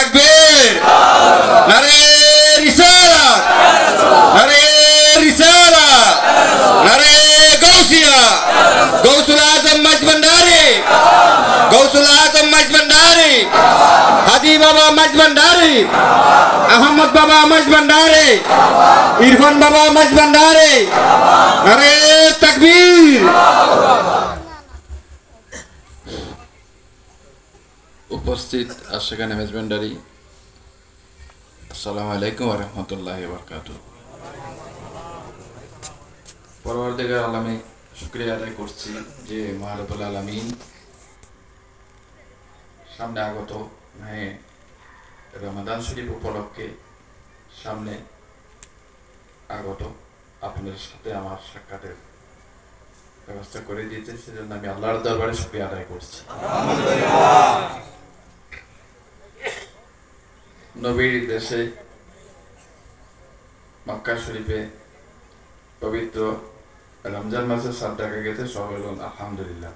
তাকবীর নারে রিসালাত নারে রিসালাত নারে গাউসিয়া গৌসুল আজম মজবন্ডারি গৌসুল আজম মজবন্ডারি হাদি বাবা মজবন্ডারি আহমদ বাবা মজবন্ডারি ইরফান বাবা মজবন্ডারি নারে তাকবীর। উপস্থিত আশিকানে মেজবান্ডারি, আসসালামু আলাইকুম ওয়া রাহমাতুল্লাহি ওয়া বারাকাতুহু। পরবর্তীকার আলামে শুকরিয়া আদায় করছি যে মহারবুল আলামিন সামনে আগত রমাদান শরীফ উপলক্ষে সামনে আগত আপনাদের সাথে আমার সাক্ষাতের ব্যবস্থা করে দিয়েছে, সেজন্য আমি আল্লাহর দরবারে শুকরিয়া আদায় করছি। নবীর দেশে মক্কা শরীফে পবিত্র রমজান মাসে 7 টাকা গেছে, সবাই বলুন আলহামদুলিল্লাহ।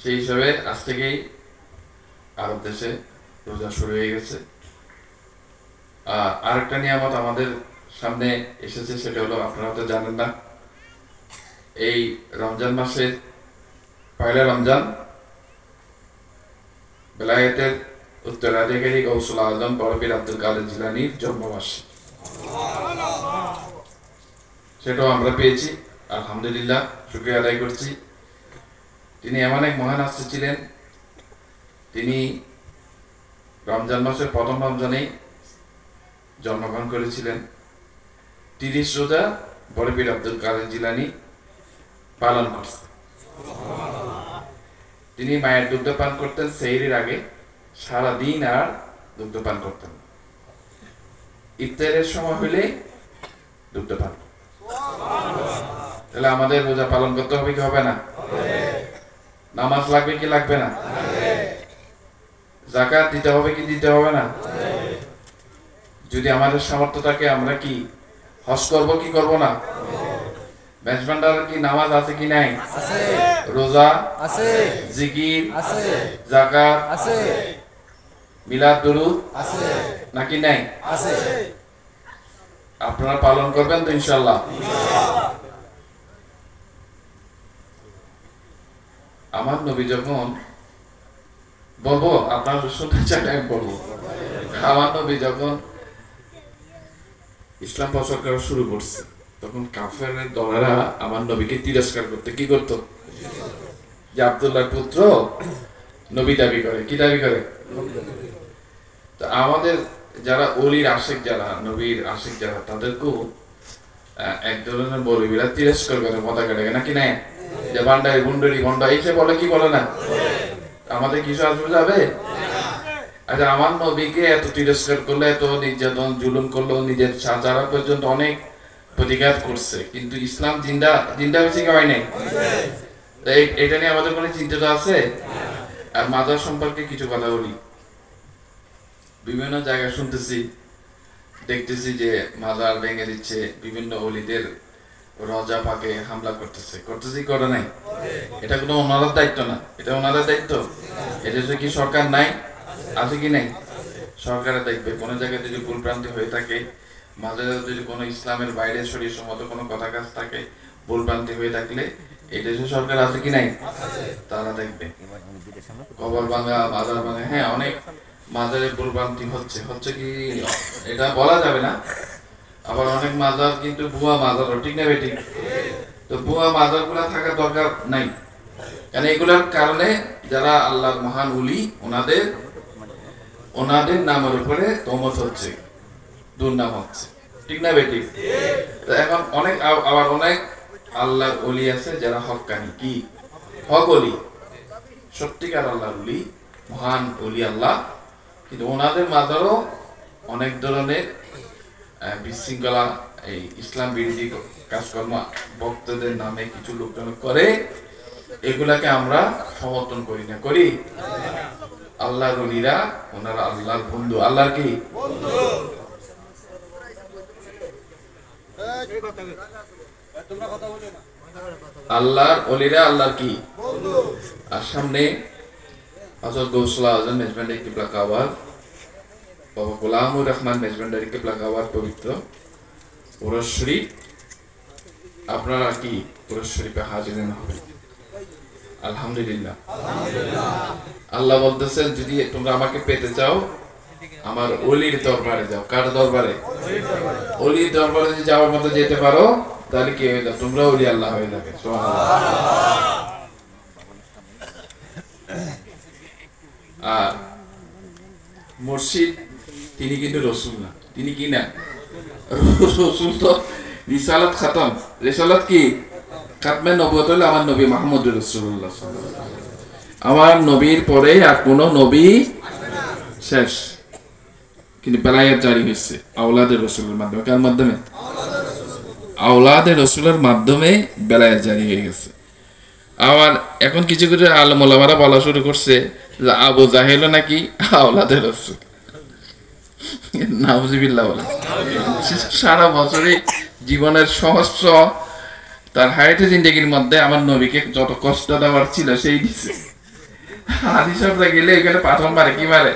সেই হিসাবে আজ থেকেই আরব দেশে রোজা শুরু হয়ে গেছে। আরেকটা নিয়ামত আমাদের সামনে এসেছে, সেটা হলো আপনারা তো জানেন না, এই রমজান মাসে পয়লা রমজান বেলায়েতের উত্তরাধিকারী গৌসুল আজম বড়পীর আব্দুল কাদের জিলানীর জন্মবার্ষিকী, সেটাও আমরা পেয়েছি, আলহামদুলিল্লাহ, শুকরিয়া আদায় করছি। তিনি এমন এক মহান আসছে ছিলেন, তিনি রমজান মাসের প্রথম রমজানেই জন্মগ্রহণ করেছিলেন। 30 রোজা বড়পীর আব্দুল কাদের জিলানী পালন করতেন। তিনি মায়ের দুগ্ধ পান করতেন, সেহরির আগে সারাদিন আর দুগ্ধ পান করতেন, ইফতারের সময় হলে দুগ্ধ পান। তাহলে আমাদের রোজা পালন করতে হবে কি হবে না? নামাজ লাগবে কি লাগবে না? যাকাত দিতে হবে কি দিতে হবে না? যদি আমাদের সামর্থ্য থাকে আমরা কি হজ করব কি করব না? মেজবান্ডার কি নামাজ আছে কি নাই? রোজা আছে, জিকির আছে, যাকাত আছে, মিলাদ দুরূদ আছে নাকি নাই? আছে। আপনারা পালন করবেন তো ইনশাআল্লাহ? আমার নবী যখন বলবো, আপনারা শুনতে চাইলে আমি বলবো, আমার নবী যখন ইসলাম প্রচার করা শুরু করছে তখন কাফেরের দলেরা আমার নবীকে তিরস্কার করতে কি করত? যে আব্দুল্লাহর পুত্র নবী দাবি করে, কি দাবি করে? তো আমাদের যারা ওলির আশিক, যারা নবীর আশিক যারা, তাদেরকেও এক ধরনের বলবিরা তিরস্কার করে, পতাকা ডাকে নাকি না, যে ভান্ডারি গুন্ডরি ভন্ডা এসে বলে কি বলে না? আমাদের কিছু আসবে যাবে? আচ্ছা, আমার নবীকে এত তিরস্কার করলো, এত নির্যাতন জুলুম করলো, নিজের চাচারা পর্যন্ত অনেক প্রতিঘাত করছে, কিন্তু ইসলাম জিন্দা হয়েছে কি হয় নাই? এটা নিয়ে আমাদের কোনো চিন্তা আছে? আর মাজার সম্পর্কে কিছু কথা বলি। বিভিন্ন জায়গায় শুনতেছি, দেখতেছি যে মাজার ভেঙে দিচ্ছে, বিভিন্ন অলিদের রজা পাকে হামলা করতেছে, করে নাই? এটা কোনো ওনাদের দায়িত্ব না, এটা ওনাদের দায়িত্ব। এদেশে কি সরকার নাই? আছে কি নাই? সরকারের দায়িত্ব। কোনো জায়গায় যদি ভুলভ্রান্তি হয়ে থাকে, মাঝে যদি কোনো ইসলামের বাইরে শরীয়ত সম্মত কোনো কথা কাজ থাকে, ভুলভ্রান্তি হয়ে থাকলে এই দেশে সরকার আছে কি নাই? তারা দেখবে। কবর ভাঙা, মাজার ভাঙা, হ্যাঁ অনেক মাজারে ভুলভ্রান্তি হচ্ছে কি এটা বলা যাবে না। আবার অনেক মাজার কিন্তু ভুয়া মাজার, ঠিক না বেঠিক? তো ভুয়া মাজার গুলা থাকার দরকার নাই, কারণ এগুলোর কারণে যারা আল্লাহর মহান উলি, ওনাদের নামের উপরে তহমত হচ্ছে, দুর্নাম হচ্ছে, ঠিক না বেঠিক? এখন আবার অনেক আল্লাহর ওলি আছে যারা হক্কানি, কি হক ওলি, সত্যিকার আল্লাহর ওলি, মহান ওলি আল্লাহ, কিন্তু ওনাদের মাজারও অনেক ধরনের বিশৃঙ্খলা, এই ইসলাম বিরোধী কাজকর্ম ভক্তদের নামে কিছু লোকজন করে, এগুলাকে আমরা সমর্থন করি না, করি? আল্লাহর ওলিরা, ওনারা আল্লাহর বন্ধু, আল্লাহর কি আল্লাহর ওলিরা, আল্লাহর কি। আর সামনে হযরত গৌসুল আজম মেজবান্ডারি কিবলা কাবার, বাবা গোলামুর রহমান মেজবান্ডারি কিবলা কাবার পবিত্র উরস শরীফ, আপনারা কি উরস শরীফে হাজির হবেন? আলহামদুলিল্লাহ। আল্লাহ বলতেছেন, যদি তোমরা আমাকে পেতে চাও আমার ওলির দরবারে যাও। কার দরবারে? ওলির দরবারে যদি যাওয়ার মতো যেতে পারো তাহলে কি হয়ে যাবে? তোমরা ওলি আল্লাহ হয়ে যাবে। আর মুর্শিদ তিনি কিন্তু রসুল না। তিনি কি না? রসুল তো রিসালাত খতম। রিসালাত কি? খাতমে নবুয়ত হলো আমার নবী মুহাম্মদুর রাসূলুল্লাহ সাল্লাল্লাহু আলাইহি ওয়াসাল্লাম। আমার নবীর পরে আর কোনো নবী শেষ। কিন্তু বেলায়েত জারি হয়েছে আওলাদের রাসূলের মাধ্যমে। কার মাধ্যমে? আওলাদের রাসূলের মাধ্যমে বেলায়েত জারি হয়ে গেছে। আবার এখন কিছু কিছু আলেম ওলামারা বলা শুরু করছে যে আবু জাহেলও নাকি আওলাদের রাসূল। নাউজুবিল্লাহ বলে। সারা বছরে জীবনের সহস্র তার হায়াতে জিন্দেগির মধ্যে আমার নবীকে যত কষ্ট দেওয়ার ছিল সেই দিচ্ছে। হাদিস শব্দে গেলে এখানে পাথর মারে। কি মারে?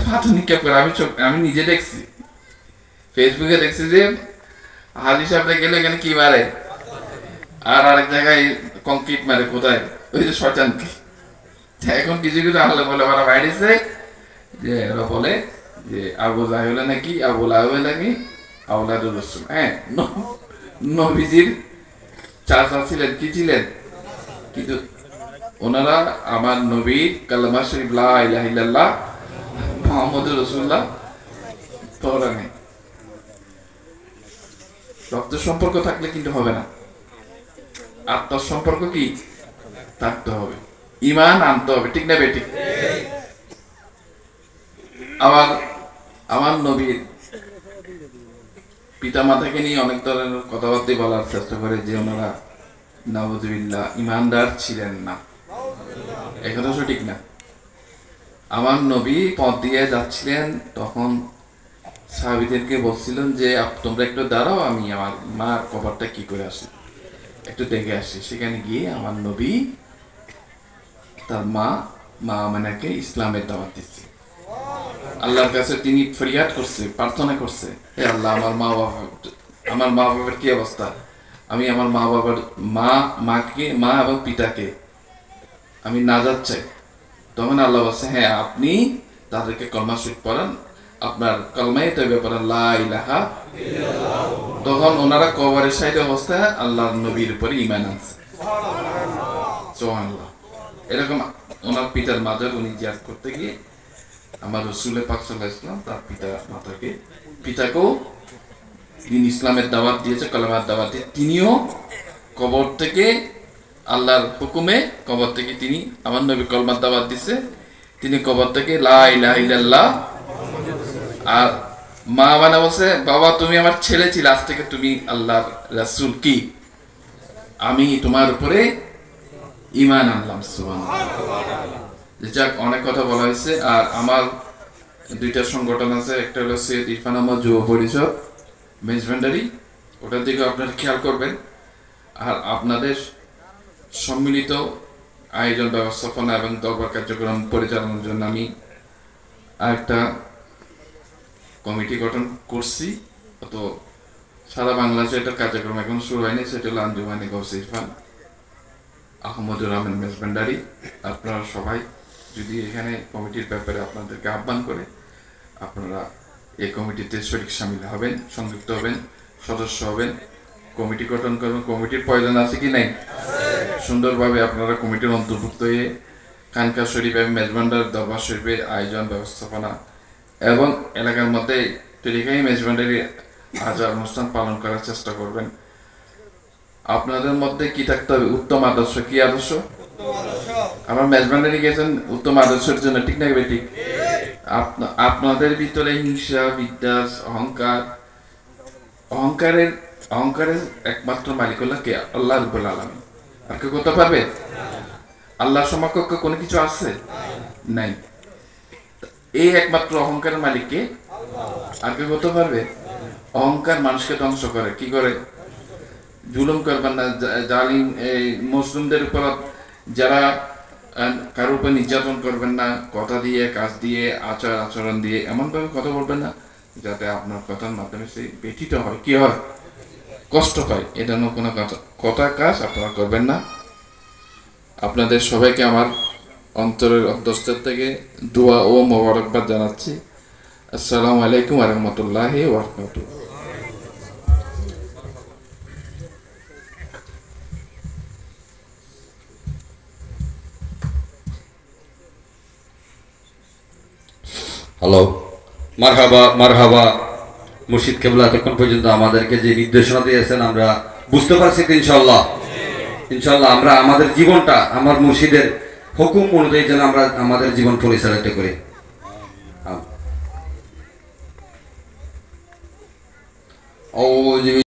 পাথর নিক্ষেপ করে। আমি নিজে দেখছি, ফেসবুকে দেখছি যে হাদিস শব্দে গেলে এখানে কি মারে, আর আরেক জায়গায় কংক্রিট মারে। কোথায়? ওই যে শয়তানকে। এখন কিছু কিছু আল্লাহ বলে ওরা বাইরেছে যে ওরা বলে যে আবু জাহেল নাকি আবু লাহাব নাকি আওলাদুর রাসূল। হ্যাঁ, নবীজির চাচা ছিলেন। কি ছিলেন? কিন্তু ওনারা আমার নবীর কালেমা শরীফ লা ইলাহা ইল্লাল্লাহ মুহাম্মদুর রাসূলুল্লাহ পড়া নেই। রক্ত সম্পর্ক থাকলে কিন্তু হবে না, আত্মার সম্পর্ক কি থাকতে হবে, ঈমান আনতে হবে। ঠিক না বেঠিক? আমার নবীর পিতা মাতাকে নিয়ে অনেক ধরনের কথাবার্তা বলার চেষ্টা করে যে ওনারা নাউজুবিল্লাহ ঈমানদার ছিলেন না। এই কথা সঠিক না। আমার নবী পথ দিয়ে যাচ্ছিলেন, তখন সাহাবীদেরকে বলছিলেন যে তোমরা একটু দাঁড়াও, আমি আমার মার কবরটা কি করে আসি একটু দেখে আসি। সেখানে গিয়ে আমার নবী তার মা আমেনাকে ইসলামের দাওয়াত দিচ্ছে। আল্লাহর কাছে তিনি ফরিয়াদ করছে, প্রার্থনা করছে, হে আল্লাহ আমার মা বাবার কি অবস্থা, আমি আমার মা এবং পিতাকে আমি নাজাত চাই। তখন আল্লাহ বলছে, হ্যাঁ আপনি তাদেরকে কলমা শরীফ পড়ান, আপনার কলমায় তবে পড়ান লা ইলাহা ইল্লাল্লাহ। তখন ওনারা কবরের সাইডে অবস্থায় আল্লাহর নবীর উপরে ঈমান আনছে। সুবহানাল্লাহ। এরকম ওনার পিতার মাজার উনি জিয়ারত করতে গিয়ে আমার রাসূল পাক সাল্লাল্লাহু আলাইহি ওয়াসাল্লাম তার পিতাকেও দিন ইসলামের দাওয়াত দিয়েছে, কলেমার দাওয়াত দিয়ে তিনিও কবর থেকে আল্লাহর হুকুমে কবর থেকে তিনি আমার নবী কলমার দাওয়াত দিছে। তিনি কবর থেকে লা ইলাহা ইল্লাল্লাহ। আর মা বানা বলছে, বাবা তুমি আমার ছেলে ছিলে, আজ থেকে তুমি আল্লাহর রাসূল। কি? আমি তোমার উপরে ঈমান আনলাম। সুবহানাল্লাহ। যাক, অনেক কথা বলা হয়েছে। আর আমার দুইটা সংগঠন আছে, একটা হলো সৈয়দ ইরফান আহমদ যুব পরিষদ মেজবান্ডারি, ওটার দিকে আপনারা খেয়াল করবেন। আর আপনাদের সম্মিলিত আয়োজন ব্যবস্থাপনা এবং দরবার কার্যক্রম পরিচালনার জন্য আমি আরেকটা কমিটি গঠন করছি। তো সারা বাংলাদেশে একটা কার্যক্রম এখন শুরু হয়নি, সেটা হলো আঞ্জুমানে গৌসে ইরফান আহমদুর রহমান মেজবান্ডারি। আপনারা সবাই যদি এখানে কমিটির ব্যাপারে আপনাদেরকে আহ্বান করে আপনারা এই কমিটিতে শরীক শামিল হবেন, সংযুক্ত হবেন, সদস্য হবেন, কমিটি গঠন করবেন। কমিটির প্রয়োজন আছে কি নাই? সুন্দরভাবে আপনারা কমিটির অন্তর্ভুক্ত হয়ে খানকা শরীফ এবং মেজবান্ডার দরবার শরীফের আয়োজন ব্যবস্থাপনা এবং এলাকার মধ্যে তরিকাই মেজবান্ডারি আচার অনুষ্ঠান পালন করার চেষ্টা করবেন। আপনাদের মধ্যে কি থাকতে হবে? উত্তম আদর্শ। কি আদর্শ? আমার মেজবান্ডারি গেছেন উত্তম আদর্শের জন্য। ঠিক না বেঠিক? আপনাদের ভিতরে হিংসা, বিদ্বেষ, অহংকারের একমাত্র মালিক হলো কে? আল্লাহ রাব্বুল আলামিন। আর কেউ করতে পারবে? আল্লাহর সমকক্ষ কোনো কিছু আছে? নাই। এই একমাত্র অহংকারের মালিককে আর কেউ করতে পারবে? অহংকার মানুষকে ধ্বংস করে। কি করে? জুলুম করবেন না। জালিম এই মুসলিমদের উপর যারা কারোর উপর নির্যাতন করবেন না, কথা দিয়ে, কাজ দিয়ে, আচার আচরণ দিয়ে এমনভাবে কথা বলবেন না যাতে আপনার কথার মাধ্যমে সেই ব্যথিত হয়, কি হয়, কষ্ট পায়। এটা জন্য কোনো কথা কাজ আপনারা করবেন না। আপনাদের সবাইকে আমার অন্তরের অন্তঃস্থল থেকে দোয়া ও মোবারকবাদ জানাচ্ছি। আসসালামু আলাইকুম ওয়া রাহমাতুল্লাহি ওয়া বারাকাতুহু। হ্যালো, মারহাবা মারহাবা। মুর্শিদ কেবলা এতক্ষণ পর্যন্ত আমাদেরকে যে নির্দেশনা দিয়েছেন আমরা বুঝতে পারছি তো ইনশাল্লাহ। ইনশাল্লাহ আমরা আমাদের জীবনটা আমার মুর্শিদের হুকুম অনুযায়ী যেন আমরা আমাদের জীবন পরিচালিত করি। ও